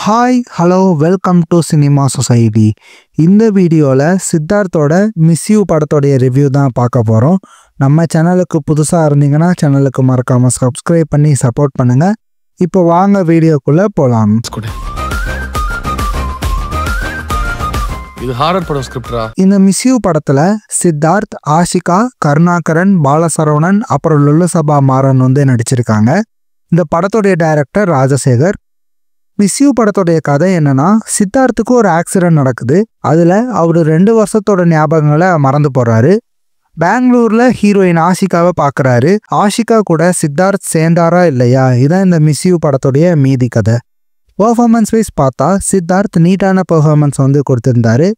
Hi hello welcome to cinema society. இந்த வீடியோவில் சித்தார்த்தோட miss you படத்தோடைய ரிவ்யூ தான் பார்க்க போகிறோம். நம்ம சேனலுக்கு புதுசாக இருந்தீங்கன்னா சேனலுக்கு மறக்காமல் சப்ஸ்கிரைப் பண்ணி சப்போர்ட் பண்ணுங்கள். இப்போ வாங்க வீடியோக்குள்ளே போகலாம். இது ஹாரர் படம் ஸ்கிரிப்டா? இந்த மிஸ் யூ படத்தில் சித்தார்த், ஆஷிகா, கருணாகரன், பாலசரவணன் அப்புறம் லுல்லசபா மாறன் நடிச்சிருக்காங்க. இந்த படத்துடைய டைரக்டர் ராஜசேகர். மிஸ் யூ படத்துடைய கதை என்னன்னா, சித்தார்த்துக்கு ஒரு ஆக்சிடென்ட் நடக்குது. அதில் அவர் 2 வருஷத்தோட ஞாபகங்களை மறந்து போகிறாரு. பெங்களூரில் ஹீரோயின் ஆஷிகாவை பார்க்குறாரு. ஆஷிகா கூட சித்தார்த் சேர்ந்தாரா இல்லையா, இதான் இந்த மிஸ் யூ படத்துடைய மீதி கதை. பெர்ஃபார்மன்ஸ் வைஸ் பார்த்தா சித்தார்த் நீட்டான பெர்ஃபார்மன்ஸ் கொடுத்துருந்தாரு.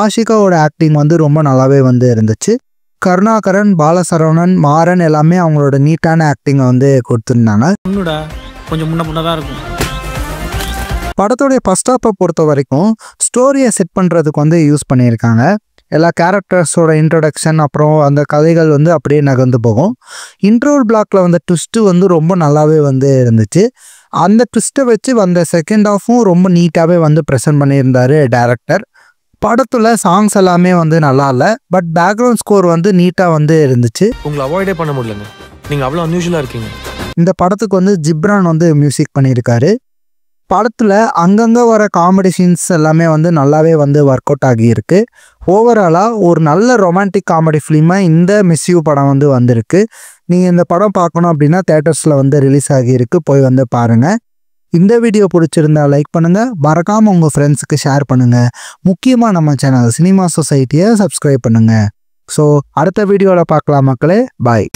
ஆஷிகாவோட ஆக்டிங் ரொம்ப நல்லாவே இருந்துச்சு. கருணாகரன், பாலசரவணன், மாறன் எல்லாமே அவங்களோட நீட்டான ஆக்டிங்கை கொடுத்துருந்தாங்க. கொஞ்சம் முன்னதான் இருக்கும். படத்துடைய ஃபர்ஸ்ட் ஹாப்பை பொறுத்த வரைக்கும் ஸ்டோரியை செட் பண்ணுறதுக்கு யூஸ் பண்ணியிருக்காங்க. எல்லா கேரக்டர்ஸோட இன்ட்ரடக்ஷன் அப்புறம் அந்த கதைகள் அப்படியே நகர்ந்து போகும். இன்ட்ரோல் பிளாக்ல ட்விஸ்ட்டு ரொம்ப நல்லாவே இருந்துச்சு. அந்த ட்விஸ்ட்டை வச்சு வந்த செகண்ட் ஹாஃபும் ரொம்ப நீட்டாகவே ப்ரெசென்ட் பண்ணியிருந்தாரு டைரக்டர். படத்தில் சாங்ஸ் எல்லாமே நல்லா இல்லை, பட் பேக்ரவுண்ட் ஸ்கோர் நீட்டாக இருந்துச்சு. உங்களை அவாய்டே பண்ண முடியலங்க, நீங்கள் அவ்வளோ அன்யூஷுவலாக இருக்கீங்க. இந்த படத்துக்கு ஜிப்ரான் மியூசிக் பண்ணியிருக்காரு. படத்தில் அங்கங்கே வர காமெடி சீன்ஸ் எல்லாமே நல்லாவே ஒர்க் அவுட் ஆகியிருக்கு. ஓவராலாக ஒரு நல்ல ரொமான்டிக் காமெடி ஃபிலிமாக இந்த மிஸ் யூ படம் வந்திருக்கு. நீங்கள் இந்த படம் பார்க்கணும் அப்படின்னா தேட்டர்ஸில் ரிலீஸ் ஆகியிருக்கு, போய் பாருங்கள். இந்த வீடியோ பிடிச்சிருந்தா லைக் பண்ணுங்கள், மறக்காமல் உங்கள் ஃப்ரெண்ட்ஸுக்கு ஷேர் பண்ணுங்கள். முக்கியமாக நம்ம சேனல் சினிமா சொசைட்டியை சப்ஸ்கிரைப் பண்ணுங்கள். ஸோ அடுத்த வீடியோவில் பார்க்கலாம் மக்களே, பாய்.